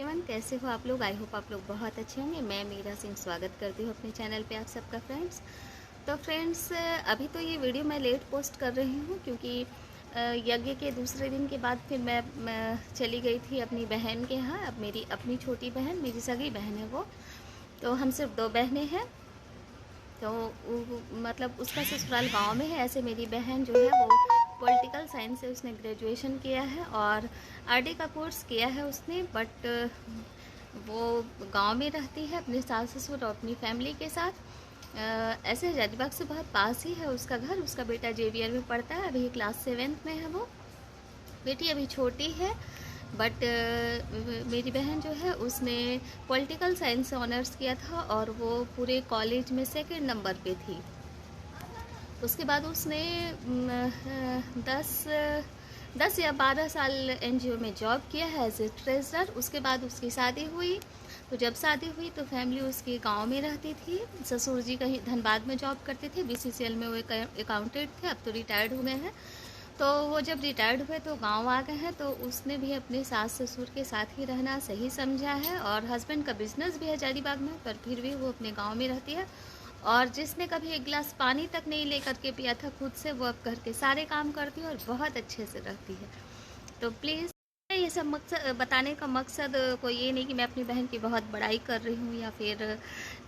Everyone, कैसे हो आप लोग। आई होप आप लोग बहुत अच्छे होंगे। मैं मीरा सिंह स्वागत करती हूँ अपने चैनल पे आप सबका फ्रेंड्स। तो फ्रेंड्स, अभी तो ये वीडियो मैं लेट पोस्ट कर रही हूँ क्योंकि यज्ञ के दूसरे दिन के बाद फिर मैं चली गई थी अपनी बहन के यहाँ। अब मेरी अपनी छोटी बहन, मेरी सगी बहन है वो, तो हम सिर्फ 2 बहनें हैं। तो मतलब उसका ससुराल गांव में है। ऐसे मेरी बहन जो है वो पॉलिटिकल साइंस से उसने ग्रेजुएशन किया है और आरडी का कोर्स किया है उसने, बट वो गांव में रहती है अपने सास ससुर और अपनी फैमिली के साथ। ऐसे जजबाग से बहुत पास ही है उसका घर। उसका बेटा जेवियर में पढ़ता है, अभी क्लास 7th में है वो। बेटी अभी छोटी है, बट मेरी बहन जो है उसने पॉलिटिकल साइंस से ऑनर्स किया था और वो पूरे कॉलेज में 2nd नंबर पे थी। उसके बाद उसने 10 या 12 साल एनजीओ में जॉब किया है एज ए ट्रेजरर। उसके बाद उसकी शादी हुई। तो जब शादी हुई तो फैमिली उसकी गांव में रहती थी। ससुर जी कहीं धनबाद में जॉब करते थे, बीसीसीएल में वो अकाउंटेंट थे, अब तो रिटायर्ड हो गए हैं। तो वो जब रिटायर्ड हुए तो गांव आ गए हैं, तो उसने भी अपने सास ससुर के साथ ही रहना सही समझा है। और हस्बैंड का बिजनेस भी है हजारीबाग में, पर फिर भी वो अपने गांव में रहती है। और जिसने कभी एक गिलास पानी तक नहीं लेकर के पिया था खुद से, वो अब घर के सारे काम करती है और बहुत अच्छे से रहती है। तो प्लीज़, ये सब मकसद बताने का मकसद कोई ये नहीं कि मैं अपनी बहन की बहुत बड़ाई कर रही हूँ या फिर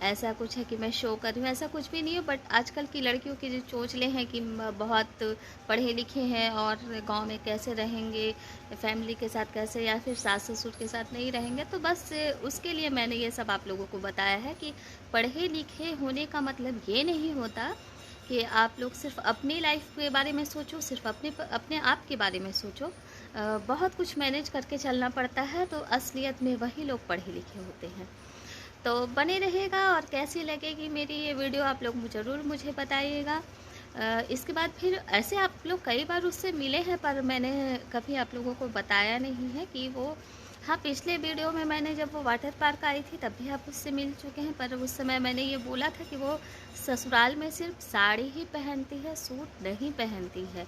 ऐसा कुछ है कि मैं शो कर रही हूँ, ऐसा कुछ भी नहीं है। बट आजकल की लड़कियों की जो चोचले हैं कि बहुत पढ़े लिखे हैं और गांव में कैसे रहेंगे, फैमिली के साथ कैसे, या फिर सास ससुर के साथ नहीं रहेंगे, तो बस उसके लिए मैंने ये सब आप लोगों को बताया है कि पढ़े लिखे होने का मतलब ये नहीं होता कि आप लोग सिर्फ अपनी लाइफ के बारे में सोचो, सिर्फ अपने आप के बारे में सोचो। बहुत कुछ मैनेज करके चलना पड़ता है। तो असलियत में वही लोग पढ़े लिखे होते हैं। तो बने रहेगा। और कैसी लगेगी मेरी ये वीडियो आप लोग ज़रूर मुझे बताइएगा। इसके बाद फिर ऐसे आप लोग कई बार उससे मिले हैं, पर मैंने कभी आप लोगों को बताया नहीं है कि वो, हाँ, पिछले वीडियो में मैंने जब वो वाटर पार्क आई थी तब भी आप उससे मिल चुके हैं, पर उस समय मैंने ये बोला था कि वो ससुराल में सिर्फ साड़ी ही पहनती है, सूट नहीं पहनती है।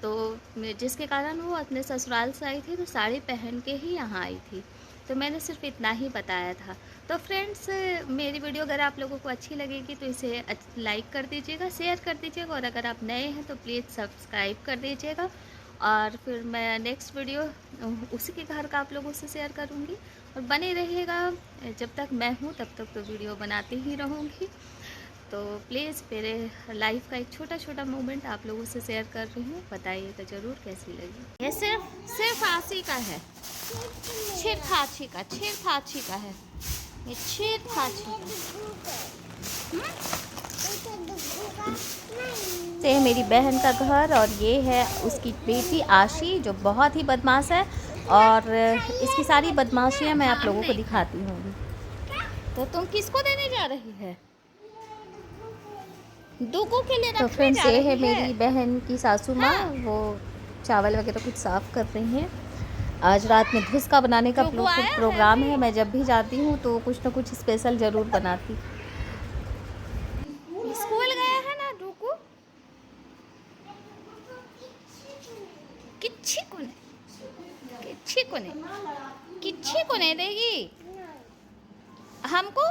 तो जिसके कारण वो अपने ससुराल से आई थी तो साड़ी पहन के ही यहाँ आई थी। तो मैंने सिर्फ इतना ही बताया था। तो फ्रेंड्स, मेरी वीडियो अगर आप लोगों को अच्छी लगेगी तो इसे लाइक कर दीजिएगा, शेयर कर दीजिएगा, और अगर आप नए हैं तो प्लीज़ सब्सक्राइब कर दीजिएगा। और फिर मैं नेक्स्ट वीडियो उसी के घर का आप लोगों से शेयर करूँगी। और बने रहिएगा, जब तक मैं हूँ तब तक तो वीडियो बनाती ही रहूँगी। तो प्लीज़ मेरे लाइफ का एक छोटा छोटा मोमेंट आप लोगों से शेयर कर रही हूँ, बताइएगा ज़रूर कैसी लगी। ये सिर्फ आशी का है, छेड़खाची का है ये, छेड़खाची का। ये है मेरी बहन का घर और ये है उसकी बेटी आशी, जो बहुत ही बदमाश है। और इसकी सारी बदमाशियाँ मैं आप लोगों को दिखाती हूँ। तो तुम किसको देने जा रही है? दुगू के लिए। तो फ्रेंड्स, ये है मेरी बहन की सासू माँ। हाँ। वो चावल वगैरह कुछ साफ़ कर रही हैं। आज रात में धुसका बनाने का प्रोग्राम है। मैं जब भी जाती हूँ तो कुछ ना कुछ स्पेशल ज़रूर बनाती। स्कूल गया है ना डुगू? किच्छी को नहीं देगी हमको,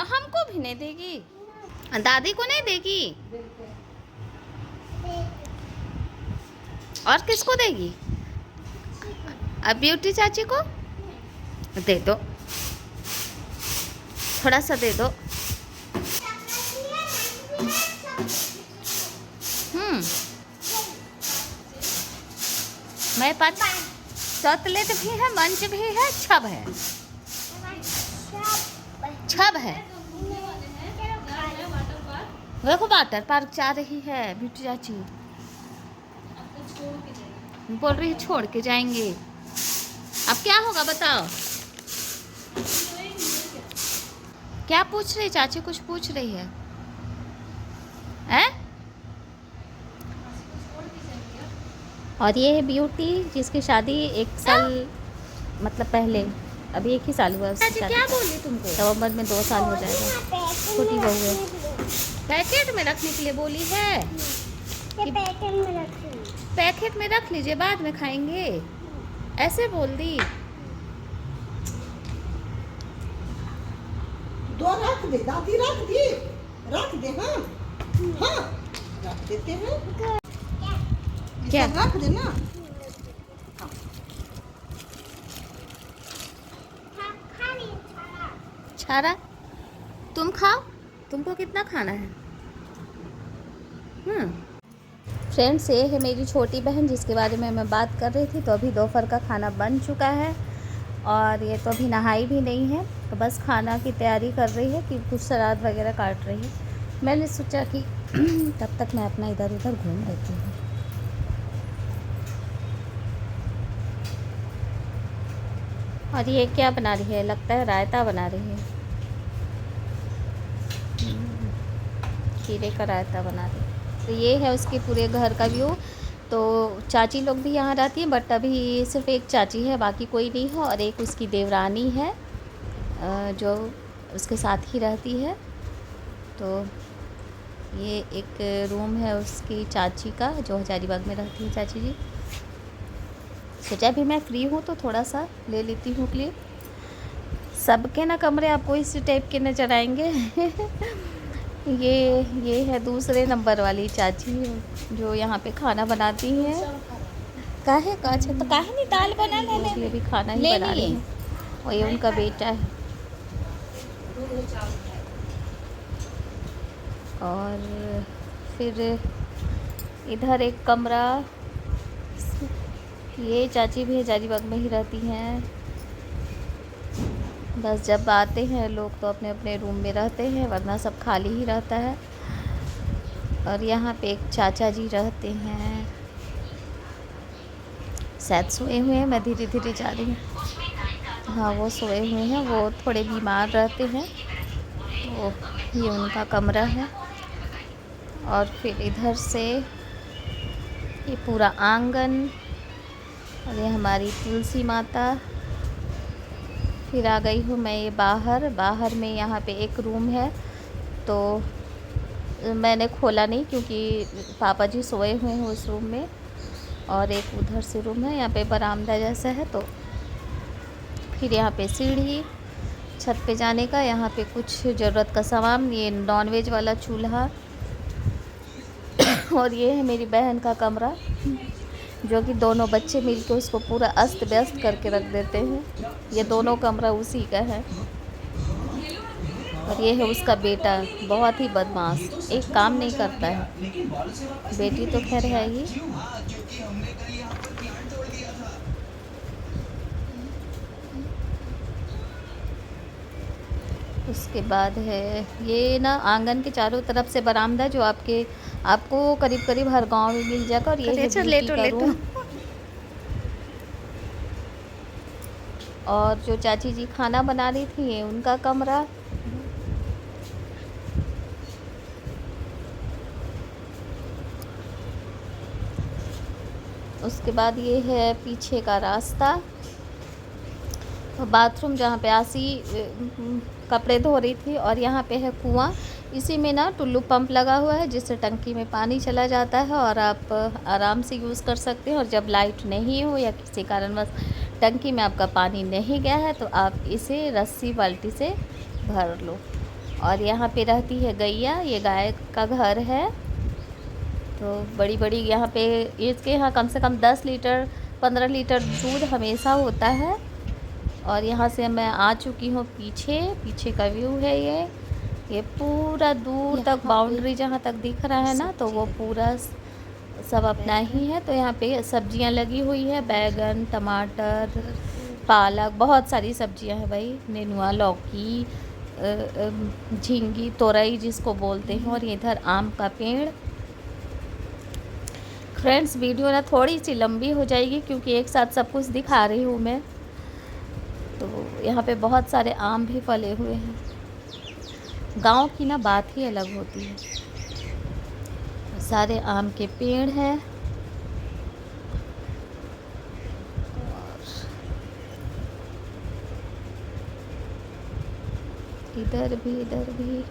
हमको भी नहीं देगी, दादी को नहीं देगी, और किसको देगी? अब ब्यूटी चाची को दे दो, थोड़ा सा दे दो। मेरे पास चॉकलेट भी है, मंच भी है, छब है। देखो वाटर पार्क जा रही है ब्यूटी चाची, बोल रही है छोड़ के जाएंगे। अब क्या होगा बताओ? क्या पूछ रही चाची? कुछ पूछ रही है? और ये है ब्यूटी, जिसकी शादी 1 साल मतलब पहले, अभी 1 ही साल हुआ उसकी शादी। क्या बोली तुमको? नवंबर में 2 साल हो जाएगा। छोटी बहू है। पैकेट में रखने के लिए बोली है कि पैकेट में रख लीजिए, बाद में खाएंगे, ऐसे बोल दी। दो रख दे दादी, रख दे, रख दे। हाँ हाँ रख देते हैं। क्या रख दे ना। छारा तुम खाओ, तुमको कितना खाना है। फ्रेंड्स, ये है मेरी छोटी बहन जिसके बारे में मैं बात कर रही थी। तो अभी दोपहर का खाना बन चुका है और ये तो अभी नहाई भी नहीं है, तो बस खाना की तैयारी कर रही है कि कुछ सलाद वगैरह काट रही है। मैंने सोचा कि तब तक मैं अपना इधर उधर घूम लेती हूँ। और ये क्या बना रही है, लगता है रायता बना रही है। खीरे का रायता बना रही है। तो ये है उसके पूरे घर का व्यू। तो चाची लोग भी यहाँ रहती हैं, बट अभी सिर्फ एक चाची है, बाकी कोई नहीं है। और एक उसकी देवरानी है जो उसके साथ ही रहती है। तो ये एक रूम है उसकी चाची का, जो हजारीबाग में रहती है चाची जी। सोचा भी मैं फ्री हूँ तो थोड़ा सा ले लेती हूँ क्लिप। सबके ना कमरे आपको इसी टाइप के नजर आएंगे। ये है दूसरे नंबर वाली चाची जो यहाँ पे खाना बनाती हैं। काहे अच्छा, तो काहे नहीं दाल बना लेने, इसलिए भी खाना ही बना रही है। और ये उनका बेटा है। और फिर इधर एक कमरा, ये चाची भी हजारीबाग में ही रहती हैं। बस जब आते हैं लोग तो अपने अपने रूम में रहते हैं, वरना सब खाली ही रहता है। और यहाँ पे एक चाचा जी रहते हैं, शायद सोए हुए हैं, मैं धीरे धीरे जा रही हूँ। हाँ वो सोए हुए हैं, वो थोड़े बीमार रहते हैं। तो ये उनका कमरा है। और फिर इधर से ये पूरा आंगन, और ये हमारी तुलसी माता। फिर आ गई हूँ मैं ये बाहर में यहाँ पे एक रूम है, तो मैंने खोला नहीं क्योंकि पापा जी सोए हुए हैं उस रूम में। और एक उधर से रूम है, यहाँ पे बरामदा जैसा है। तो फिर यहाँ पे सीढ़ी छत पे जाने का, यहाँ पे कुछ ज़रूरत का सामान, ये नॉनवेज वाला चूल्हा। और ये है मेरी बहन का कमरा, जो कि दोनों बच्चे मिलके उसको पूरा अस्त व्यस्त करके रख देते हैं। ये दोनों कमरा उसी का है। और ये है उसका बेटा, बहुत ही बदमाश, एक काम नहीं करता है। बेटी तो खैर है ही। उसके बाद है ये ना आंगन के चारों तरफ से बरामदा, जो आपको करीब करीब हर गांव में मिल जाएगा। और ये है ब्यूटी का रूम। और जो चाची जी खाना बना रही थी, ये उनका कमरा। उसके बाद ये है पीछे का रास्ता, बाथरूम जहाँ पे आसी कपड़े धो रही थी। और यहाँ पे है कुआं, इसी में ना टुल्लू पंप लगा हुआ है, जिससे टंकी में पानी चला जाता है और आप आराम से यूज़ कर सकते हैं। और जब लाइट नहीं हो या किसी कारणवश टंकी में आपका पानी नहीं गया है, तो आप इसे रस्सी बाल्टी से भर लो। और यहाँ पे रहती है गैया, ये गाय का घर है। तो बड़ी बड़ी यहाँ पे, इसके यहाँ कम से कम 10 लीटर 15 लीटर दूध हमेशा होता है। और यहाँ से मैं आ चुकी हूँ पीछे का व्यू है ये पूरा दूर तक बाउंड्री जहाँ तक दिख रहा है ना, तो वो पूरा सब अपना ही है। तो यहाँ पे सब्जियाँ लगी हुई है, बैगन, टमाटर, पालक, बहुत सारी सब्जियाँ हैं भाई, नेनुआ, लौकी, झींगी, तोरई जिसको बोलते हैं। और इधर आम का पेड़। फ्रेंड्स, वीडियो ना थोड़ी सी लंबी हो जाएगी क्योंकि एक साथ सब कुछ दिखा रही हूँ मैं। तो यहाँ पे बहुत सारे आम भी फले हुए हैं। गांव की ना बात ही अलग होती है। सारे आम के पेड़ हैं। और इधर भी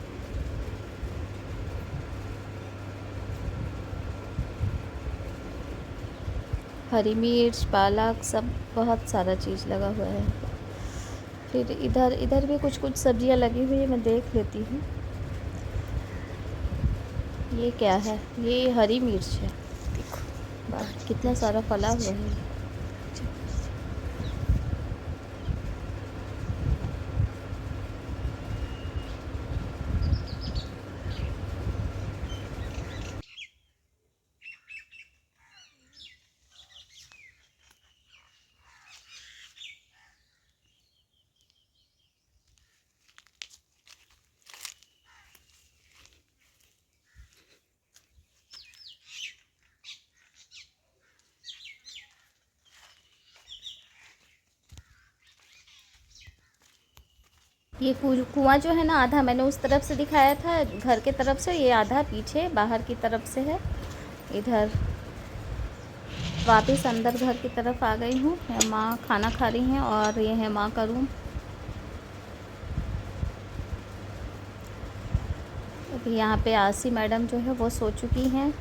हरी मिर्च, पालक, सब बहुत सारा चीज़ लगा हुआ है। फिर इधर इधर भी कुछ कुछ सब्जियां लगी हुई है, मैं देख लेती हूँ। ये क्या है? ये हरी मिर्च है। वाह, कितना सारा फला हुआ है ये। ये कुआं जो है ना, आधा मैंने उस तरफ से दिखाया था घर के तरफ से, ये आधा पीछे बाहर की तरफ से है। इधर वापस अंदर घर की तरफ आ गई हूँ। माँ खाना खा रही हैं और ये है माँ का रूम। अभी यहाँ पे आसी मैडम जो है वो सो चुकी हैं।